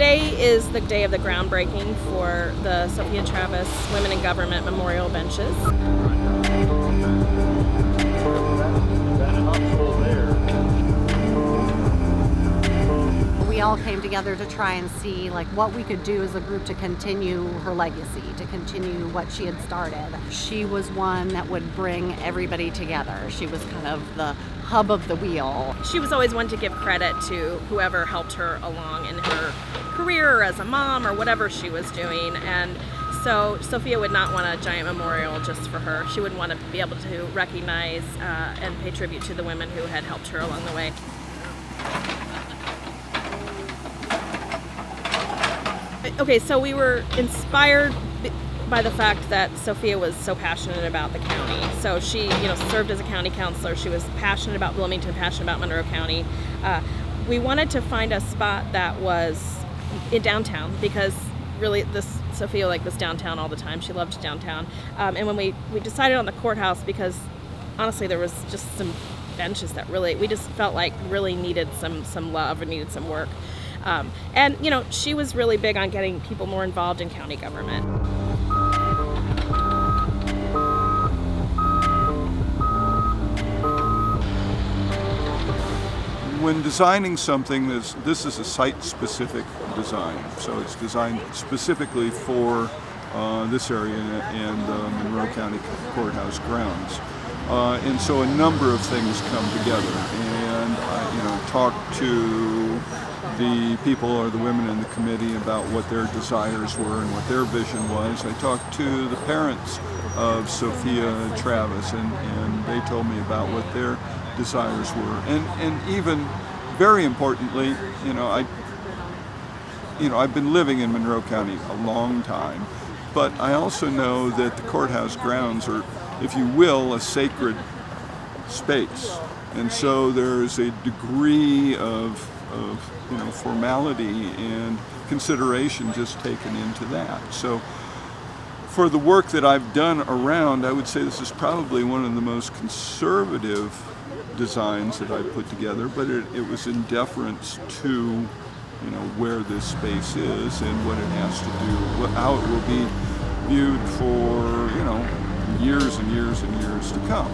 Today is the day of the groundbreaking for the Sophia Travis Women in Government Memorial Benches. We all came together to try and see what we could do as a group to continue her legacy, to continue what she had started. She was one that would bring everybody together. She was kind of the hub of the wheel. She was always one to give credit to whoever helped her along in her career or as a mom or whatever she was doing. And so Sophia would not want a giant memorial just for her. She would want to be able to recognize and pay tribute to the women who had helped her along the way. Okay, so we were inspired by the fact that Sophia was so passionate about the county. So she, served as a county councilor. She was passionate about Bloomington, passionate about Monroe County. We wanted to find a spot that was in downtown because really Sophia was downtown all the time. She loved downtown. And when we decided on the courthouse because honestly there was just some benches that we just felt like really needed some love and needed some work. And she was really big on getting people more involved in county government. When designing something, this is a site-specific design, so it's designed specifically for this area and Monroe County Courthouse grounds. And so a number of things come together, and I talked to the people or the women in the committee about what their desires were and what their vision was. I talked to the parents of Sophia Travis, and they told me about what their desires were. And even very importantly, I've been living in Monroe County a long time, but I also know that the courthouse grounds are, if you will, a sacred space. And so there's a degree of formality and consideration just taken into that. So for the work that I've done around, I would say this is probably one of the most conservative designs that I put together, but it was in deference to where this space is and what it has to do, how it will be viewed for years and years and years to come.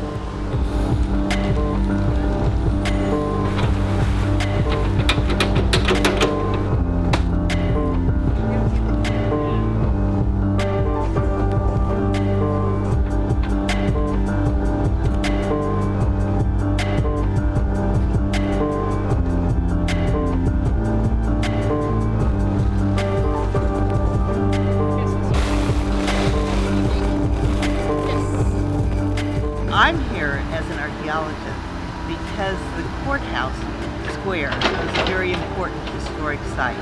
I'm here as an archaeologist because the courthouse square is a very important historic site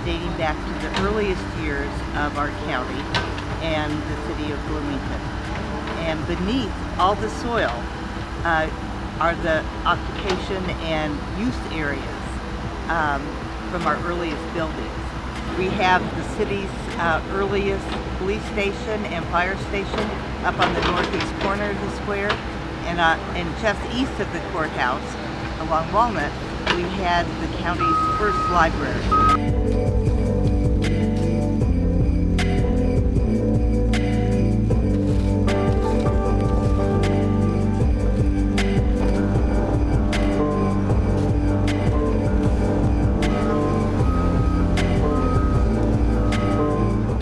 dating back to the earliest years of our county and the city of Bloomington. And beneath all the soil are the occupation and use areas from our earliest buildings. We have the city's earliest police station and fire station up on the northeast corner of the square, and just east of the courthouse, along Walnut, we had the county's first library.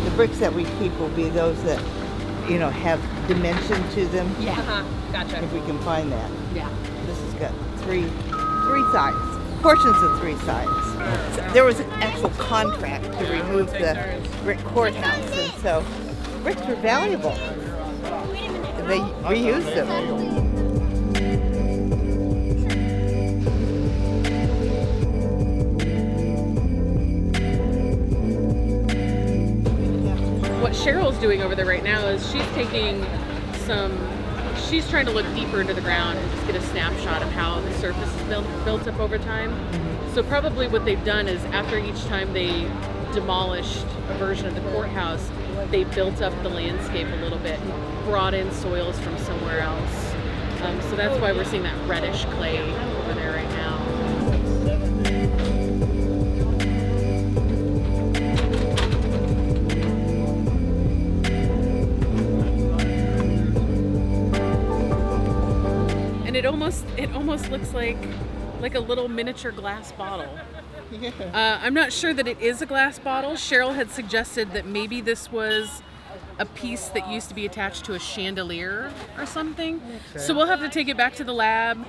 The bricks that we keep will be those that have dimension to them. Yeah, gotcha. If we can find that. Yeah. This has got three sides, portions of three sides. So there was an actual contract to remove the brick courthouse, and so bricks were valuable. And they reused them. What Cheryl's doing over there right now is she's trying to look deeper into the ground and just get a snapshot of how the surface is built up over time. Mm-hmm. So probably what they've done is after each time they demolished a version of the courthouse, they built up the landscape a little bit and brought in soils from somewhere else. So that's why we're seeing that reddish clay over there right now. almost looks like a little miniature glass bottle. I'm not sure that it is a glass bottle. Cheryl had suggested that maybe this was a piece that used to be attached to a chandelier or something. So we'll have to take it back to the lab,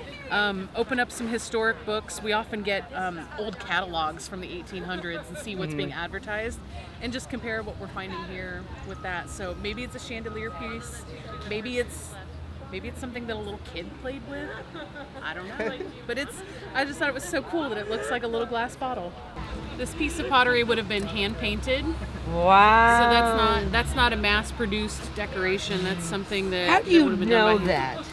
open up some historic books. We often get old catalogs from the 1800s and see what's being advertised, and just compare what we're finding here with that. So maybe it's a chandelier piece. Maybe it's something that a little kid played with. I don't know. But I just thought it was so cool that it looks like a little glass bottle. This piece of pottery would have been hand painted. Wow. So that's not a mass-produced decoration. That's something that How do you would have been know done by hand.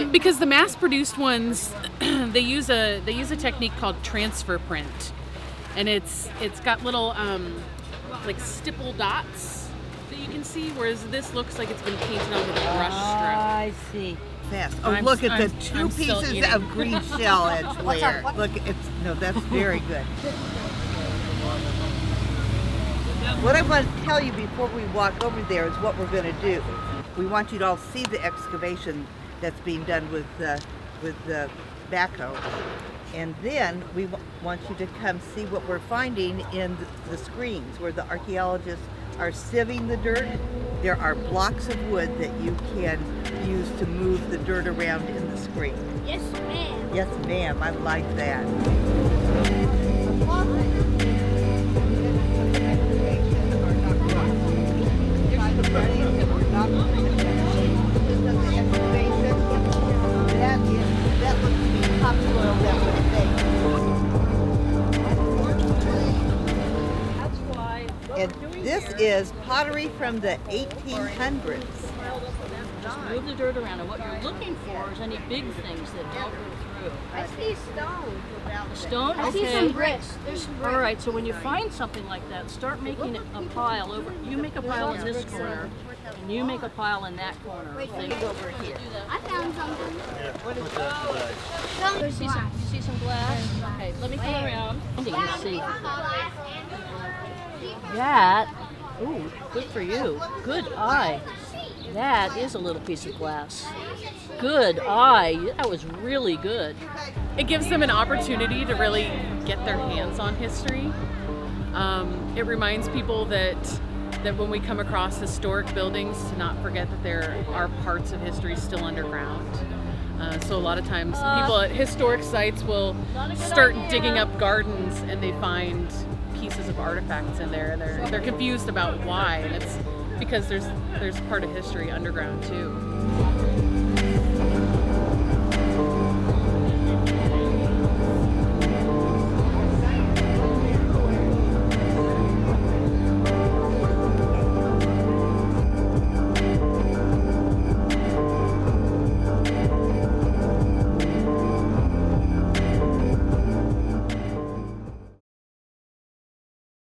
that? Because the mass-produced ones, they use a technique called transfer print, and it's got little like stipple dots that you can see, whereas this looks like it's been painted on with a brush stroke. I see. Fast. Oh, I'm- look at I'm- the two I'm still pieces eating. of green shell edgeware. Look, that's very good. What I want to tell you before we walk over there is what we're going to do. We want you to all see the excavation that's being done with the backhoe. And then we want you to come see what we're finding in the screens where the archaeologists are sieving the dirt. There are blocks of wood that you can use to move the dirt around in the screen. Yes, ma'am. Yes, ma'am, I like that. That looks to be topsoil that was baked. That's why. And this is pottery from the 1800s. Just move the dirt around, and what you're looking for is any big things that don't go through. I see stone. Stone? I see Okay. some bricks. There's some bricks. All right, so when you find something like that, start making it a pile over. You make a pile in this corner, and you make a pile in that corner. Wait, Things over here. I found something. You see some glass? Okay, let me come around. You see that? Ooh, good for you. Good eye. That is a little piece of glass. Good eye. That was really good. It gives them an opportunity to really get their hands on history. It reminds people that when we come across historic buildings, to not forget that there are parts of history still underground. So a lot of times people at historic sites will start digging up gardens and they find pieces of artifacts in there, and they're confused about why, and it's because there's part of history underground too.